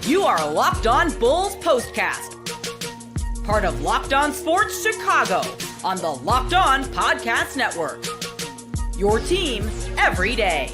You are Locked On Bulls Postcast, part of Locked On Sports Chicago on the Locked On Podcast Network. Your team every day.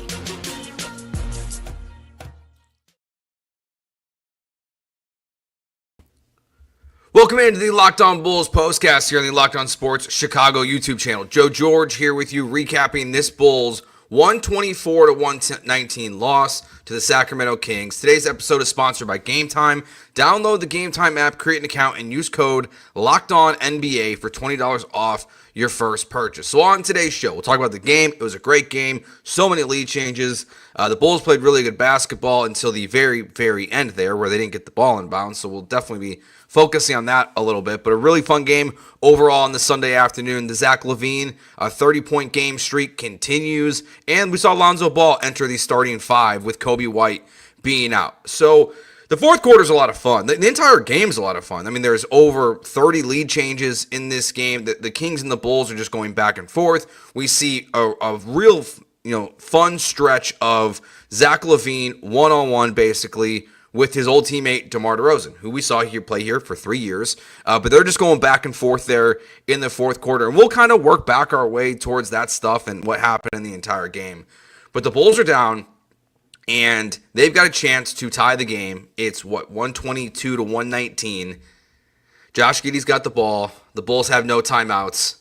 Welcome into the Locked On Bulls Postcast here on the Locked On Sports Chicago YouTube channel. Joe George here with you, recapping this Bulls 124-119 loss to the Sacramento Kings. Today's episode is sponsored by Game Time. Download the Game Time app, create an account, and use code LOCKEDONNBA for $20 off your first purchase. So on today's show, we'll talk about the game. It was a great game. So many lead changes. The Bulls played really good basketball until the very, very end there where they didn't get the ball in bounds. So we'll definitely be focusing on that a little bit. But a really fun game overall on the Sunday afternoon. The Zach LaVine 30-point game streak continues. And we saw Lonzo Ball enter the starting five with Coby White being out. So the fourth quarter is a lot of fun. The entire game is a lot of fun. I mean, there's over 30 lead changes in this game. The Kings and the Bulls are just going back and forth. We see a real, fun stretch of Zach LaVine one-on-one, basically, with his old teammate DeMar DeRozan, who we saw here play here for 3 years. But they're just going back and forth there in the fourth quarter. And we'll kind of work back our way towards that stuff and what happened in the entire game. But the Bulls are down, and they've got a chance to tie the game. It's, 122-119. Josh Giddey's got the ball. The Bulls have no timeouts,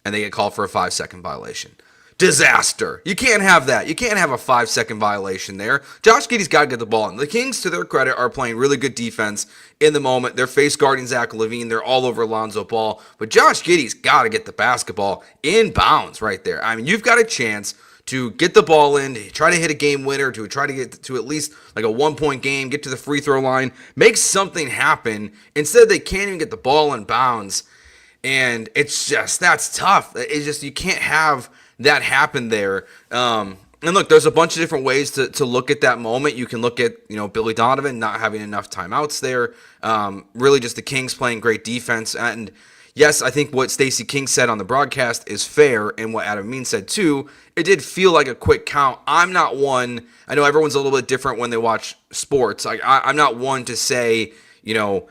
and they get called for a 5-second violation. Disaster. You can't have that. You can't have a 5-second violation there. Josh Giddey's got to get the ball in. The Kings, to their credit, are playing really good defense in the moment. They're face guarding Zach LaVine. They're all over Lonzo Ball. But Josh Giddey's got to get the basketball in bounds right there. I mean, you've got a chance to get the ball in, to try to hit a game winner, to try to get to at least like a 1-point game, get to the free throw line, make something happen. Instead, they can't even get the ball in bounds. And it's just, that's tough. It's just, you can't have that happen there. And look, there's a bunch of different ways to look at that moment. You can look at, Billy Donovan not having enough timeouts there. Really just the Kings playing great defense. And yes, I think what Stacey King said on the broadcast is fair, and what Adam Mean said too. It did feel like a quick count. I'm not one, I know everyone's a little bit different when they watch sports. I'm not one to say, I'm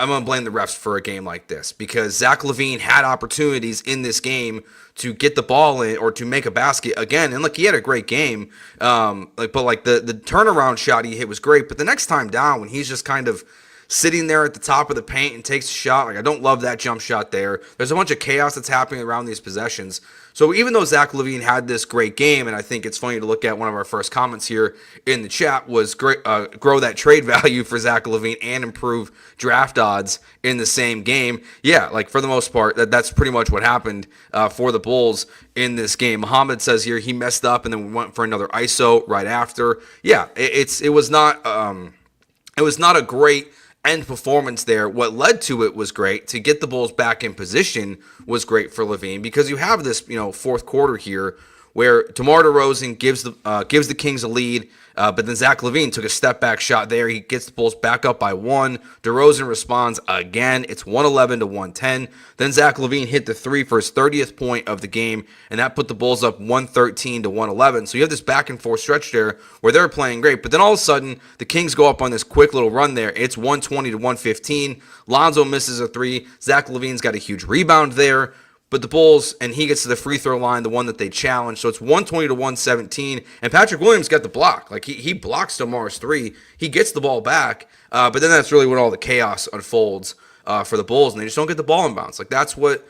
going to blame the refs for a game like this, because Zach LaVine had opportunities in this game to get the ball in or to make a basket again. And he had a great game. But the turnaround shot he hit was great. But the next time down, when he's just kind of sitting there at the top of the paint and takes a shot, I don't love that jump shot there. There's a bunch of chaos that's happening around these possessions. So even though Zach LaVine had this great game, and I think it's funny to look at one of our first comments here in the chat was grow that trade value for Zach LaVine and improve draft odds in the same game. Yeah, for the most part, that's pretty much what happened for the Bulls in this game. Muhammad says here he messed up and then we went for another ISO right after. Yeah, it was not a great end performance there. What led to it was great. To get the Bulls back in position was great for LaVine, because you have this, fourth quarter here where DeMar DeRozan gives the Kings a lead, but then Zach LaVine took a step back shot there. He gets the Bulls back up by 1. DeRozan responds again. It's 111-110. Then Zach LaVine hit the 3 for his 30th point of the game, and that put the Bulls up 113-111. So you have this back and forth stretch there where they're playing great, but then all of a sudden the Kings go up on this quick little run there. It's 120-115. Lonzo misses a 3. Zach LaVine's got a huge rebound there. But the Bulls, and he gets to the free throw line, the one that they challenged. So it's 120-117. And Patrick Williams got the block. He blocks DeMar's 3. He gets the ball back. But then that's really when all the chaos unfolds for the Bulls, and they just don't get the ball in bounds. That's what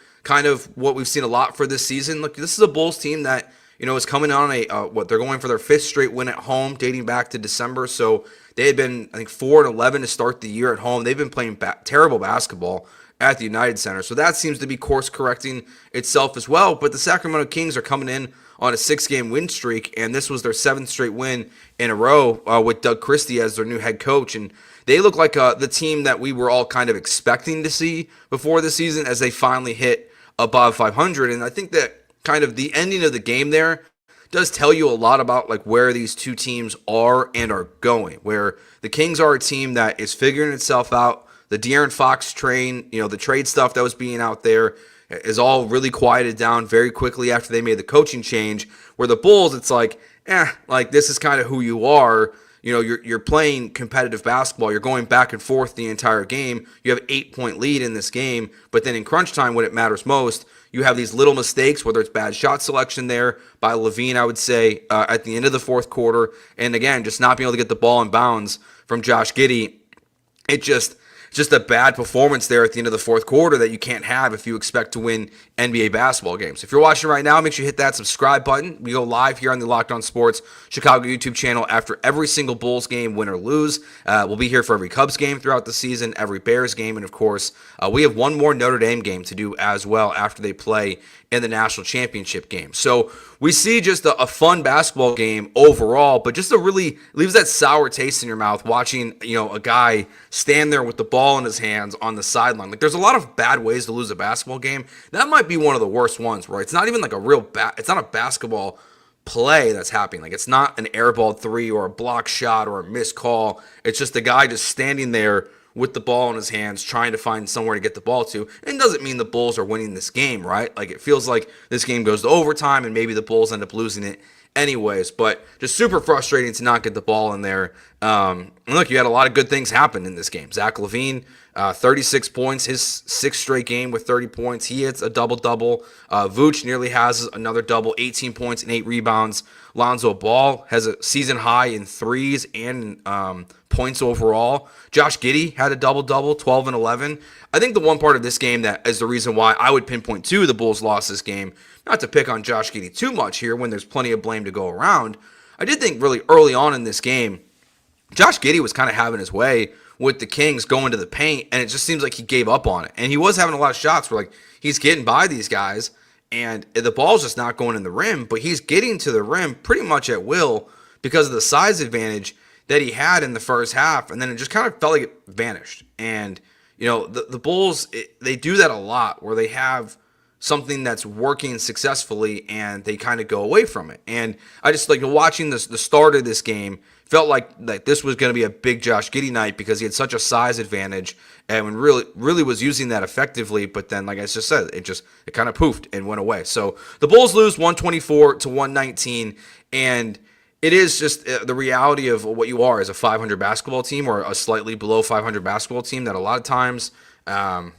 we've seen a lot for this season. Look, this is a Bulls team that, is coming on they're going for their 5th straight win at home, dating back to December. So they had been, I think, 4-11 to start the year at home. They've been playing terrible basketball at the United Center. So that seems to be course correcting itself as well. But the Sacramento Kings are coming in on a 6-game win streak, and this was their 7th straight win in a row with Doug Christie as their new head coach. And they look like the team that we were all kind of expecting to see before the season as they finally hit above 500. And I think that kind of the ending of the game there does tell you a lot about where these two teams are and are going, where the Kings are a team that is figuring itself out. The De'Aaron Fox train, the trade stuff that was being out there is all really quieted down very quickly after they made the coaching change, where the Bulls, it's this is kind of who you are. you're playing competitive basketball. You're going back and forth the entire game. You have an 8-point lead in this game, but then in crunch time, when it matters most, you have these little mistakes, whether it's bad shot selection there by LaVine, I would say, at the end of the fourth quarter, and again, just not being able to get the ball in bounds from Josh Giddey. Just a bad performance there at the end of the fourth quarter that you can't have if you expect to win NBA basketball games. If you're watching right now, make sure you hit that subscribe button. We go live here on the Locked On Sports Chicago YouTube channel after every single Bulls game, win or lose. We'll be here for every Cubs game throughout the season, every Bears game, and of course, we have one more Notre Dame game to do as well after they play in the national championship game. So we see just a fun basketball game overall, but just really leaves that sour taste in your mouth watching, a guy stand there with the ball in his hands on the sideline. Like, there's a lot of bad ways to lose a basketball game. That might be one of the worst ones, where it's not even like it's not a basketball play that's happening. Like, it's not an airball three or a block shot or a missed call. It's just a guy just standing there with the ball in his hands, trying to find somewhere to get the ball to. And it doesn't mean the Bulls are winning this game, right? Like, it feels like this game goes to overtime and maybe the Bulls end up losing it anyways, but just super frustrating to not get the ball in there. And look, you had a lot of good things happen in this game. Zach LaVine, 36 points, his sixth straight game with 30 points. He hits a double-double. Vooch nearly has another double, 18 points and 8 rebounds. Lonzo Ball has a season high in threes and points overall. Josh Giddey had a double-double, 12 and 11. I think the one part of this game that is the reason why I would pinpoint to the Bulls lost this game, not to pick on Josh Giddey too much here when there's plenty of blame to go around, I did think really early on in this game, Josh Giddey was kind of having his way with the Kings going to the paint, and it just seems like he gave up on it. And he was having a lot of shots where, like, he's getting by these guys, and the ball's just not going in the rim, but he's getting to the rim pretty much at will because of the size advantage that he had in the first half, and then it just kind of felt like it vanished. And, the Bulls, they do that a lot, where they have something that's working successfully and they kind of go away from it. And I just watching the start of this game, felt like this was going to be a big Josh Giddey night because he had such a size advantage and really was using that effectively. But then, like I just said, it kind of poofed and went away. So the Bulls lose 124-119, and it is just the reality of what you are as a 500 basketball team or a slightly below 500 basketball team that a lot of times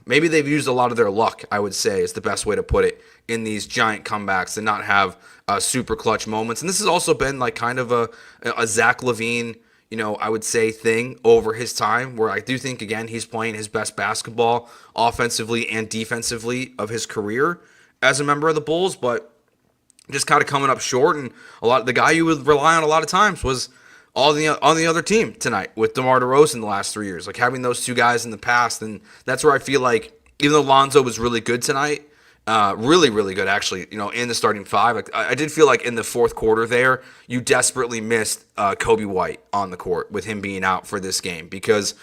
maybe they've used a lot of their luck, I would say, is the best way to put it, in these giant comebacks and not have super clutch moments. And this has also been like kind of a Zach LaVine, I would say, thing over his time, where I do think, again, he's playing his best basketball offensively and defensively of his career as a member of the Bulls, but just kind of coming up short. And the guy you would rely on a lot of times was on the other team tonight with DeMar DeRozan the last 3 years, like having those two guys in the past. And that's where I feel like, even though Lonzo was really good tonight, really, really good, actually, in the starting five, I did feel like in the fourth quarter there, you desperately missed Coby White on the court with him being out for this game, because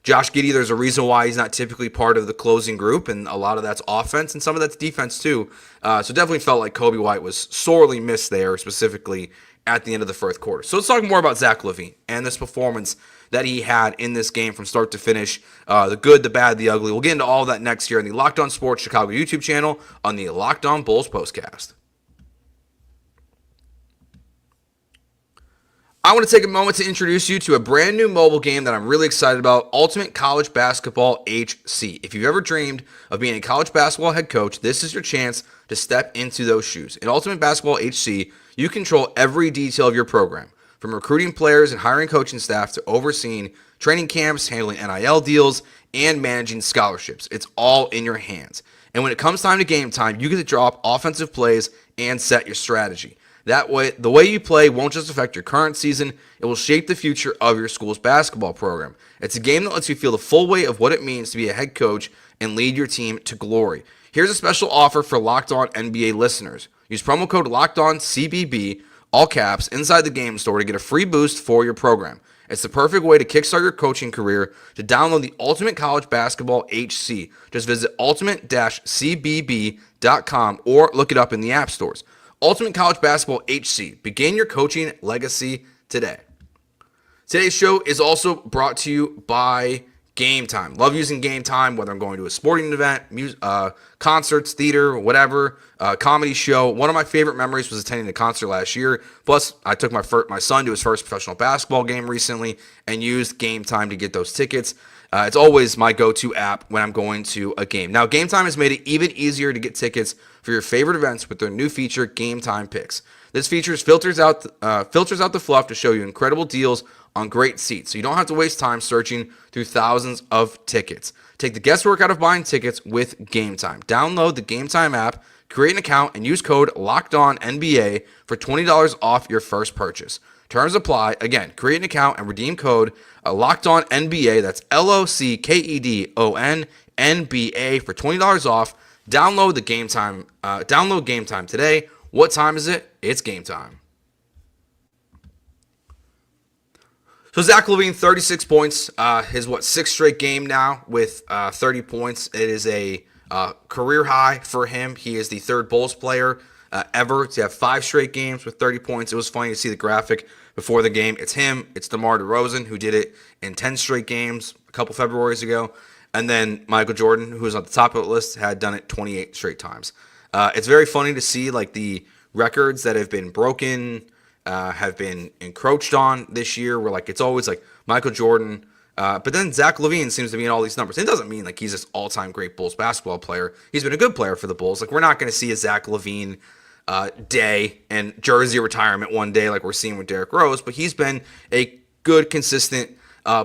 Josh Giddey, there's a reason why he's not typically part of the closing group, and a lot of that's offense and some of that's defense too. So definitely felt like Coby White was sorely missed there, specifically at the end of the fourth quarter. So let's talk more about Zach LaVine and this performance that he had in this game from start to finish. The good, the bad, the ugly. We'll get into all of that next year on the Locked On Sports Chicago YouTube channel on the Locked On Bulls POSTCAST. I want to take a moment to introduce you to a brand new mobile game that I'm really excited about, Ultimate College Basketball HC. If you've ever dreamed of being a college basketball head coach, this is your chance to step into those shoes. In Ultimate Basketball HC, you control every detail of your program, from recruiting players and hiring coaching staff to overseeing training camps, handling NIL deals, and managing scholarships. It's all in your hands. And when it comes time to game time, you get to draw up offensive plays and set your strategy. That way, the way you play won't just affect your current season, it will shape the future of your school's basketball program. It's a game that lets you feel the full weight of what it means to be a head coach and lead your team to glory. Here's a special offer for Locked On NBA listeners. Use promo code LOCKEDONCBB, all caps, inside the game store to get a free boost for your program. It's the perfect way to kickstart your coaching career. To download the Ultimate College Basketball HC, just visit ultimate-cbb.com or look it up in the app stores. Ultimate College Basketball HC. Begin your coaching legacy today. Today's show is also brought to you by Game Time. Love using Game Time, whether I'm going to a sporting event, concerts, theater, whatever, comedy show. One of my favorite memories was attending a concert last year. Plus, I took my son to his first professional basketball game recently and used Game Time to get those tickets. It's always my go-to app when I'm going to a game. Now, Game Time has made it even easier to get tickets for your favorite events with their new feature, Game Time Picks. This feature filters out the fluff to show you incredible deals on great seats, so you don't have to waste time searching through thousands of tickets. Take the guesswork out of buying tickets with Game Time. Download the Game Time app, create an account, and use code LOCKEDONNBA for $20 off your first purchase. Terms apply. Again, create an account and redeem code LOCKEDONNBA. That's LOCKEDONNBA for $20 off. Download the Game Time. Download Game Time today. What time is it? It's game time. So Zach LaVine, 36 points. His sixth straight game now with 30 points. It is a career high for him. He is the third Bulls player ever to have 5 straight games with 30 points. It was funny to see the graphic before the game. It's him. It's DeMar DeRozan, who did it in 10 straight games a couple Februarys ago. And then Michael Jordan, who was on the top of the list, had done it 28 straight times. It's very funny to see like the records that have been broken, have been encroached on this year, where like it's always like Michael Jordan, but then Zach LaVine seems to be in all these numbers. It doesn't mean like he's this all-time great Bulls basketball player. He's been a good player for the Bulls. Like we're not going to see a Zach LaVine day and jersey retirement one day like we're seeing with Derrick Rose, but he's been a good, consistent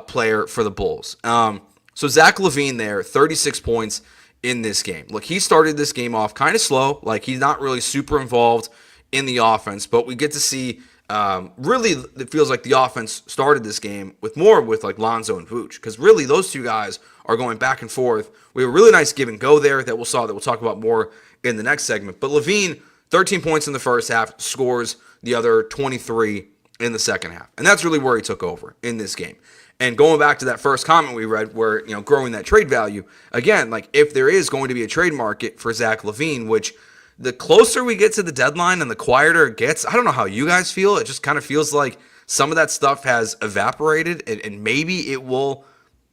player for the Bulls. So Zach LaVine there, 36 points in this game. Look, he started this game off kind of slow. Like he's not really super involved in the offense, but we get to see really it feels like the offense started this game with like Lonzo and Vooch, because really those two guys are going back and forth. We have a really nice give and go there that we'll talk about more in the next segment. But LaVine, 13 points in the first half, scores the other 23 in the second half. And that's really where he took over in this game. And going back to that first comment we read where, growing that trade value, again, like if there is going to be a trade market for Zach LaVine, which the closer we get to the deadline and the quieter it gets, I don't know how you guys feel. It just kind of feels like some of that stuff has evaporated and maybe it will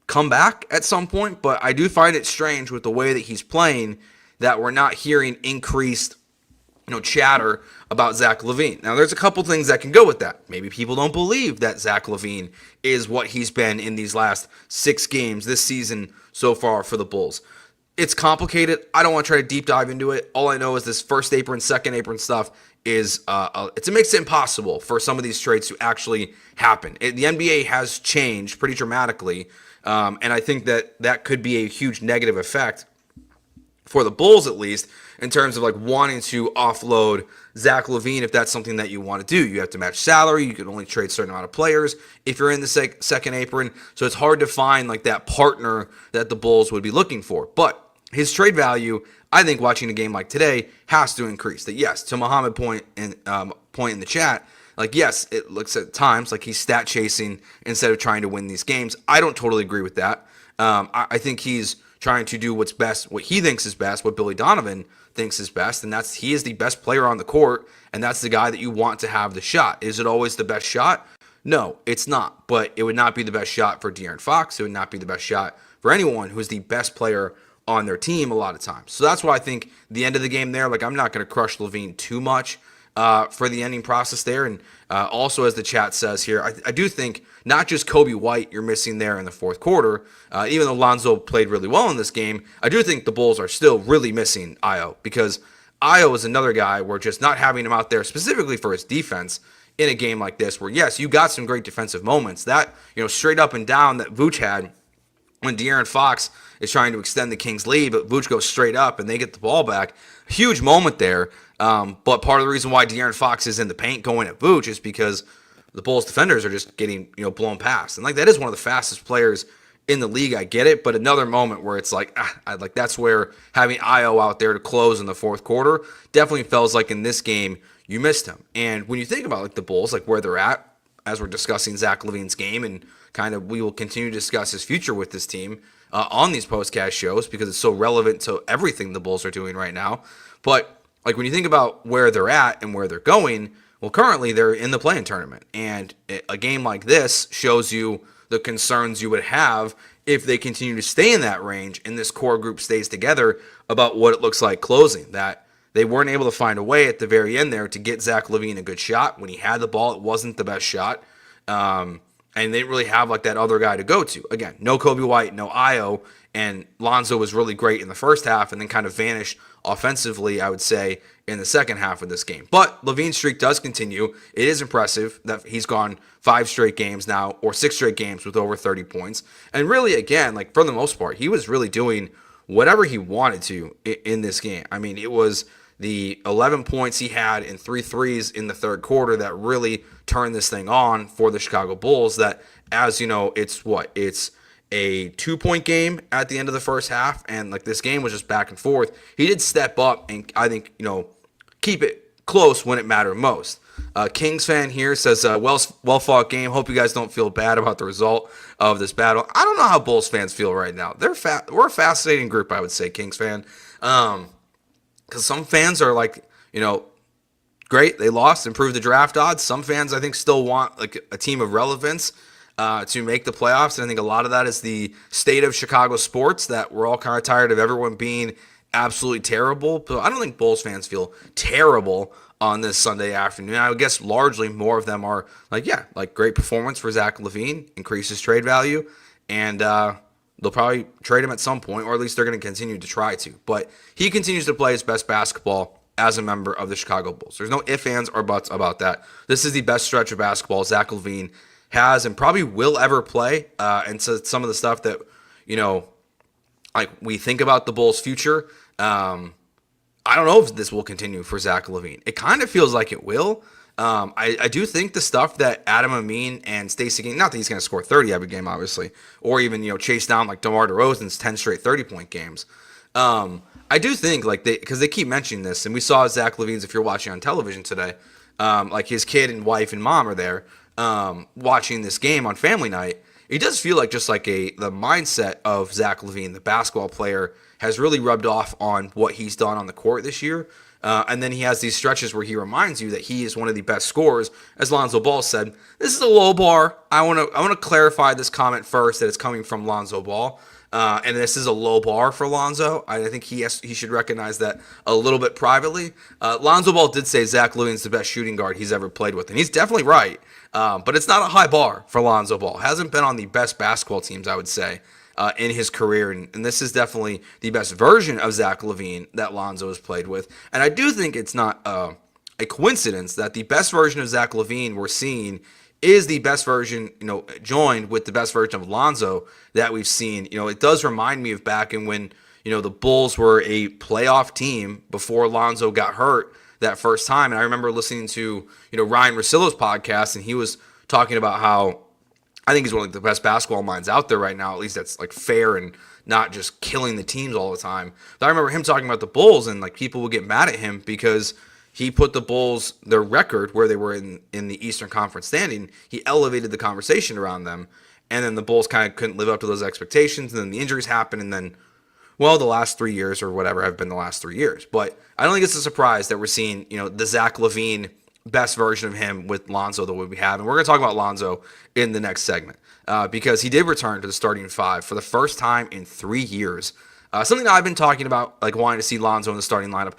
come back at some point. But I do find it strange with the way that he's playing that we're not hearing increased chatter about Zach LaVine. Now, there's a couple things that can go with that. Maybe people don't believe that Zach LaVine is what he's been in these last 6 games this season so far for the Bulls. It's complicated. I don't want to try to deep dive into it. All I know is this first apron, second apron stuff is it makes it impossible for some of these trades to actually happen. The NBA has changed pretty dramatically, and I think that could be a huge negative effect for the Bulls, at least, in terms of like wanting to offload Zach LaVine if that's something that you want to do. You have to match salary. You can only trade a certain amount of players if you're in the second apron. So it's hard to find like that partner that the Bulls would be looking for. But his trade value, I think, watching a game like today, has to increase. That yes, to Muhammad point in the chat, like yes, it looks at times like he's stat chasing instead of trying to win these games. I don't totally agree with that. I think he's trying to do what's best, what he thinks is best, what Billy Donovan thinks is best, and he is the best player on the court, and that's the guy that you want to have the shot. Is it always the best shot? No, it's not, but it would not be the best shot for De'Aaron Fox. It would not be the best shot for anyone who's the best player on their team a lot of times. So that's why I think the end of the game there, like I'm not going to crush LaVine too much for the ending process there. And also, as the chat says here, I do think not just Coby White you're missing there in the fourth quarter, even though Lonzo played really well in this game, I do think the Bulls are still really missing Ayo, because Ayo is another guy where just not having him out there specifically for his defense in a game like this, where yes, you got some great defensive moments, that straight up and down that Vooch had when De'Aaron Fox is trying to extend the Kings lead, but Vooch goes straight up and they get the ball back. Huge moment there. But part of the reason why De'Aaron Fox is in the paint going at Vooch is because the Bulls defenders are just getting blown past. And like that is one of the fastest players in the league. I get it, but another moment where it's like, that's where having Ayo out there to close in the fourth quarter definitely feels like in this game you missed him. And when you think about like the Bulls, like where they're at, as we're discussing Zach LaVine's game, and kind of we will continue to discuss his future with this team on these postcast shows because it's so relevant to everything the Bulls are doing right now. But like when you think about where they're at and where they're going, well, currently they're in the play-in tournament, and a game like this shows you the concerns you would have if they continue to stay in that range and this core group stays together about what it looks like closing. That they weren't able to find a way at the very end there to get Zach LaVine a good shot. When he had the ball, it wasn't the best shot. And they didn't really have like that other guy to go to. Again, no Coby White, no Io, and Lonzo was really great in the first half and then kind of vanished offensively, I would say, in the second half of this game. But LaVine's streak does continue. It is impressive that he's gone 5 straight games now, or 6 straight games with over 30 points. And really, again, like for the most part, he was really doing whatever he wanted to in this game. I mean, it was the 11 points he had in 3 threes in the third quarter that really turned this thing on for the Chicago Bulls. That, as you know, it's a 2-point game at the end of the first half, and like this game was just back and forth. He did step up and I think, keep it close when it mattered most. Kings fan here says, well fought game. Hope you guys don't feel bad about the result of this battle. I don't know how Bulls fans feel right now. We're a fascinating group, I would say, Kings fan. Because some fans are like, great, they lost, improved the draft odds. Some fans, I think, still want like a team of relevance to make the playoffs. And I think a lot of that is the state of Chicago sports, that we're all kind of tired of everyone being absolutely terrible. But I don't think Bulls fans feel terrible on this Sunday afternoon. I would guess largely more of them are like, yeah, like great performance for Zach LaVine, increases trade value, and they'll probably trade him at some point, or at least they're going to continue to try to. But he continues to play his best basketball as a member of the Chicago Bulls. There's no ifs, ands, or buts about that. This is the best stretch of basketball Zach LaVine has and probably will ever play. And so some of the stuff that, like we think about the Bulls' future, I don't know if this will continue for Zach LaVine. It kind of feels like it will. I do think the stuff that Adam Amin and Stacey King, not that he's going to score 30 every game, obviously, or even, chase down like DeMar DeRozan's 10 straight 30-point games. I do think, like, because they keep mentioning this, and we saw Zach LaVine's, if you're watching on television today, like his kid and wife and mom are there watching this game on family night. It does feel like just like the mindset of Zach LaVine, the basketball player, has really rubbed off on what he's done on the court this year. And then he has these stretches where he reminds you that he is one of the best scorers. As Lonzo Ball said, this is a low bar. I want to clarify this comment first, that it's coming from Lonzo Ball. And this is a low bar for Lonzo. I think he should recognize that a little bit privately. Lonzo Ball did say Zach LaVine's the best shooting guard he's ever played with, and he's definitely right. But it's not a high bar for Lonzo Ball. Hasn't been on the best basketball teams, I would say, in his career. And this is definitely the best version of Zach LaVine that Lonzo has played with. And I do think it's not a coincidence that the best version of Zach LaVine we're seeing is the best version, joined with the best version of Lonzo that we've seen. It does remind me of back in when, the Bulls were a playoff team before Lonzo got hurt that first time. And I remember listening to, Ryan Russillo's podcast, and he was talking about how I think he's one of the best basketball minds out there right now, at least that's like fair and not just killing the teams all the time. But I remember him talking about the Bulls, and like people would get mad at him because he put the Bulls, their record, where they were in the Eastern Conference standing, he elevated the conversation around them. And then the Bulls kind of couldn't live up to those expectations. And then the injuries happened. And then, well, the last 3 years or whatever have been the last 3 years. But I don't think it's a surprise that we're seeing, the Zach LaVine best version of him with Lonzo that we have. And we're going to talk about Lonzo in the next segment because he did return to the starting 5 for the first time in 3 years. Something that I've been talking about, like wanting to see Lonzo in the starting lineup.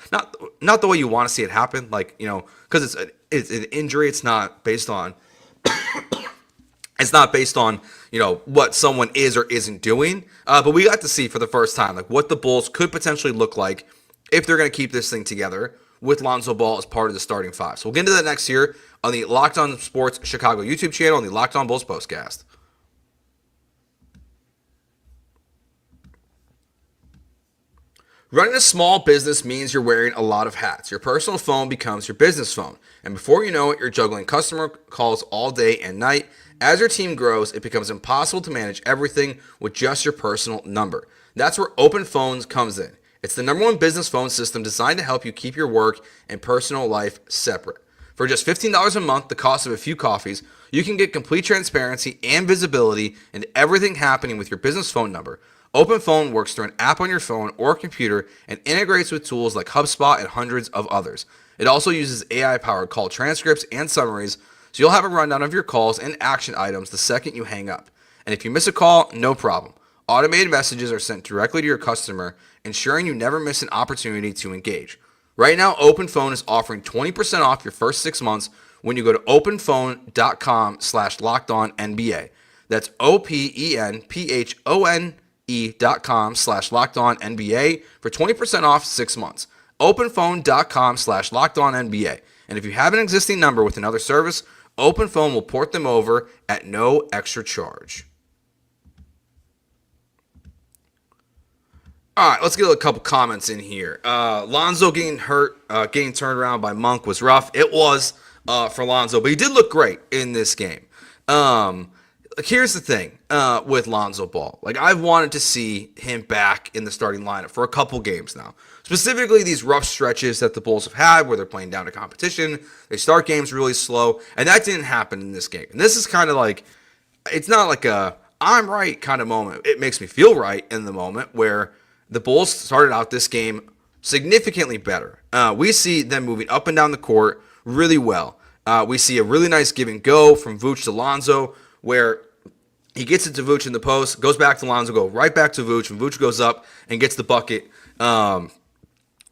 Not the way you want to see it happen, like, because it's an injury. It's not based on what someone is or isn't doing. But we got to see for the first time, like, what the Bulls could potentially look like if they're going to keep this thing together with Lonzo Ball as part of the starting 5. So we'll get into that next year on the Locked On Sports Chicago YouTube channel and the Locked On Bulls Postcast. Running a small business means you're wearing a lot of hats. Your personal phone becomes your business phone. And before you know it, you're juggling customer calls all day and night. As your team grows, it becomes impossible to manage everything with just your personal number. That's where OpenPhone comes in. It's the #1 business phone system designed to help you keep your work and personal life separate. For just $15 a month, the cost of a few coffees, you can get complete transparency and visibility into everything happening with your business phone number. OpenPhone works through an app on your phone or computer and integrates with tools like HubSpot and hundreds of others. It also uses AI-powered call transcripts and summaries, so you'll have a rundown of your calls and action items the second you hang up. And if you miss a call, no problem. Automated messages are sent directly to your customer, ensuring you never miss an opportunity to engage. Right now, OpenPhone is offering 20% off your first 6 months when you go to openphone.com/lockedonnba. That's openphone.com/lockedonnba for 20% off 6 months. openphone.com/lockedonnba. And if you have an existing number with another service, OpenPhone will port them over at no extra charge. All right, let's get a couple comments in here. Lonzo getting hurt, getting turned around by Monk was rough. It was for Lonzo, but he did look great in this game. Here's the thing with Lonzo Ball. Like, I've wanted to see him back in the starting lineup for a couple games now. Specifically, these rough stretches that the Bulls have had where they're playing down to competition. They start games really slow, and that didn't happen in this game. And this is kind of like, it's not like a I'm right kind of moment. It makes me feel right in the moment where the Bulls started out this game significantly better. We see them moving up and down the court really well. We see a really nice give and go from Vooch to Lonzo, where he gets it to Vooch in the post, goes back to Lonzo, go right back to Vooch, and Vooch goes up and gets the bucket.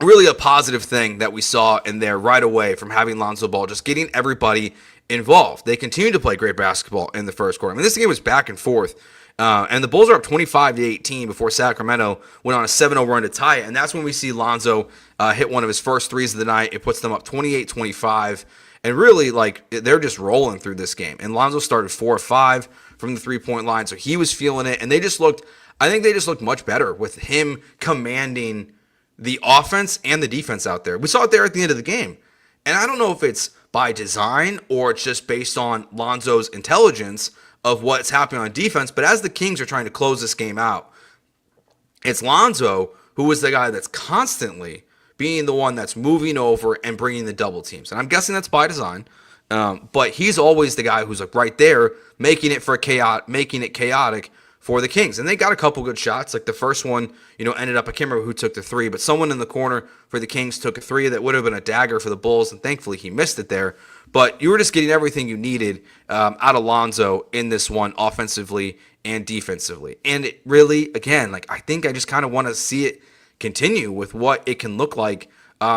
Really a positive thing that we saw in there right away from having Lonzo Ball, just getting everybody involved. They continued to play great basketball in the first quarter. I mean, this game was back and forth. And the Bulls are up 25-18 before Sacramento went on a 7-0 run to tie it. And that's when we see Lonzo hit one of his first threes of the night. It puts them up 28-25. And really, like, they're just rolling through this game. And Lonzo started 4 of 5 from the three-point line, so he was feeling it. And they just looked, I think they just looked much better with him commanding the offense and the defense out there. We saw it there at the end of the game. And I don't know if it's by design or it's just based on Lonzo's intelligence of what's happening on defense. But as the Kings are trying to close this game out, it's Lonzo who is the guy that's constantly being the one that's moving over and bringing the double teams. And I'm guessing that's by design. But he's always the guy who's like right there, making it chaotic for the Kings. And they got a couple good shots. Like the first one, ended up, I can't remember who took the three, but someone in the corner for the Kings took a three that would have been a dagger for the Bulls. And thankfully he missed it there. But you were just getting everything you needed out of Lonzo in this one, offensively and defensively. And it really, again, I think I just kind of want to see it continue with what it can look like,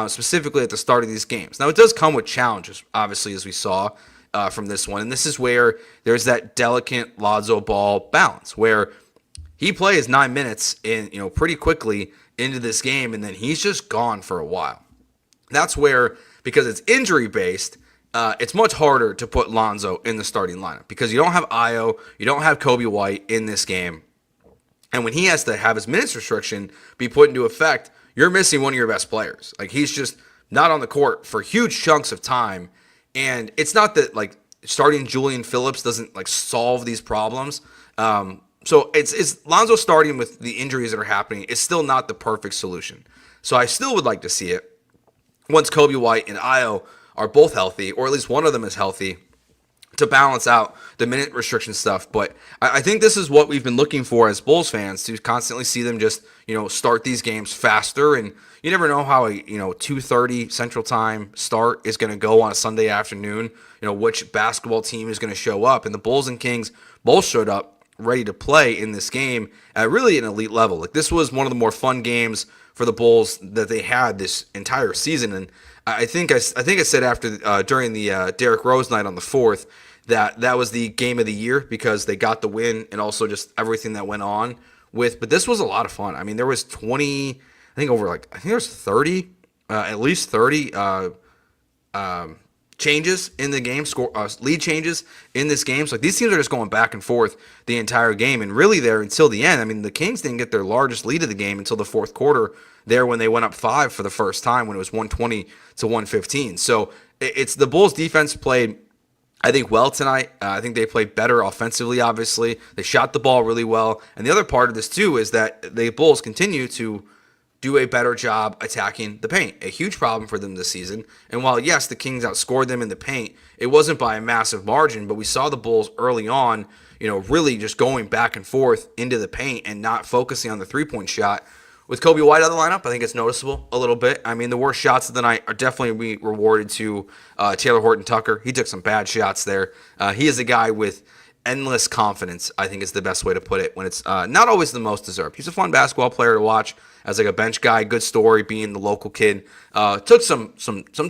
specifically at the start of these games. Now, it does come with challenges, obviously, as we saw from this one. And this is where there's that delicate Lonzo Ball balance, where he plays 9 minutes in, pretty quickly into this game, and then he's just gone for a while. That's where, because it's injury-based, it's much harder to put Lonzo in the starting lineup because you don't have Io, you don't have Coby White in this game. And when he has to have his minutes restriction be put into effect, you're missing one of your best players. Like, he's just not on the court for huge chunks of time. And it's not that, starting Julian Phillips doesn't, solve these problems. So it's Lonzo starting with the injuries that are happening is still not the perfect solution. So I still would like to see it once Coby White and Io are both healthy, or at least one of them is healthy, to balance out the minute restriction stuff. But I think this is what we've been looking for as Bulls fans, to constantly see them just, start these games faster. And you never know how a, 2:30 Central Time start is going to go on a Sunday afternoon, which basketball team is going to show up. And the Bulls and Kings both showed up ready to play in this game at really an elite level. This was one of the more fun games for the Bulls that they had this entire season. And I think I said after during the Derrick Rose night on the 4th that was the game of the year because they got the win and also just everything that went on with. But this was a lot of fun. I mean, there was 20, I think there was 30, at least 30 changes in the game, lead changes in this game. So these teams are just going back and forth the entire game, and really there until the end. I mean, the Kings didn't get their largest lead of the game until the fourth quarter there when they went up 5 for the first time when it was 120-115. So it's the Bulls defense played, I think, well tonight. I think they played better offensively, obviously. They shot the ball really well. And the other part of this, too, is that the Bulls continue to do a better job attacking the paint. A huge problem for them this season. And while, yes, the Kings outscored them in the paint, it wasn't by a massive margin, but we saw the Bulls early on, really just going back and forth into the paint and not focusing on the three-point shot. With Coby White out of the lineup, I think it's noticeable a little bit. I mean, the worst shots of the night are definitely rewarded to Taylor Horton-Tucker. He took some bad shots there. He is a guy with endless confidence, I think is the best way to put it, when it's not always the most deserved. He's a fun basketball player to watch as like a bench guy. Good story, being the local kid. Took some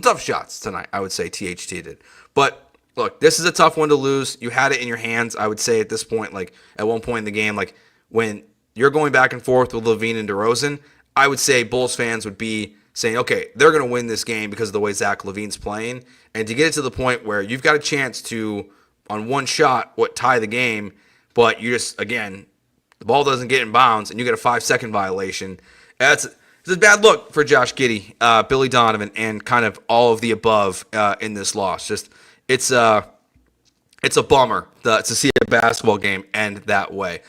tough shots tonight, I would say THT did. But look, this is a tough one to lose. You had it in your hands, I would say, at this point, like at one point in the game, like when you're going back and forth with LaVine and DeRozan, I would say Bulls fans would be saying, okay, they're going to win this game because of the way Zach LaVine's playing. And to get it to the point where you've got a chance to, on one shot, tie the game, but you just, again, the ball doesn't get in bounds and you get a 5-second violation. It's a bad look for Josh Giddey, Billy Donovan, and kind of all of the above in this loss. Just it's a bummer to see a basketball game end that way.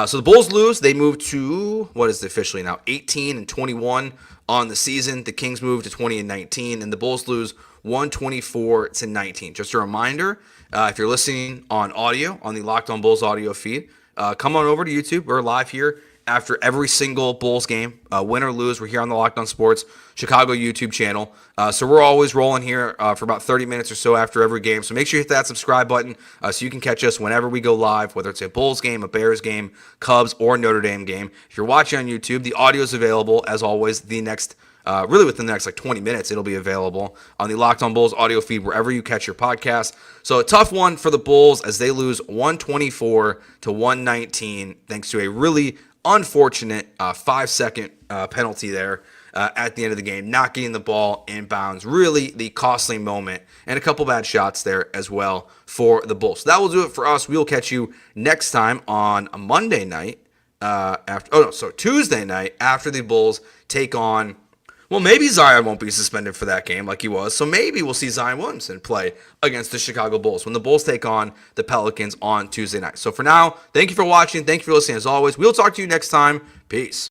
So the Bulls lose. They move to, what is it officially now, 18-21 on the season. The Kings move to 20-19, and the Bulls lose 124-19. Just a reminder, if you're listening on audio, on the Locked On Bulls audio feed, come on over to YouTube. We're live here after every single Bulls game, win or lose. We're here on the Locked On Sports Chicago YouTube channel. So we're always rolling here for about 30 minutes or so after every game. So make sure you hit that subscribe button so you can catch us whenever we go live, whether it's a Bulls game, a Bears game, Cubs, or Notre Dame game. If you're watching on YouTube, the audio is available, as always, the next really within the next 20 minutes, it'll be available on the Locked On Bulls audio feed wherever you catch your podcast. So a tough one for the Bulls as they lose 124-119 thanks to a really unfortunate 5-second penalty there at the end of the game, not getting the ball in bounds. Really the costly moment, and a couple bad shots there as well for the Bulls. So that will do it for us. We will catch you next time on a Monday night Tuesday night after the Bulls take on. Well, maybe Zion won't be suspended for that game like he was, so maybe we'll see Zion Williamson play against the Chicago Bulls when the Bulls take on the Pelicans on Tuesday night. So for now, thank you for watching. Thank you for listening as always. We'll talk to you next time. Peace.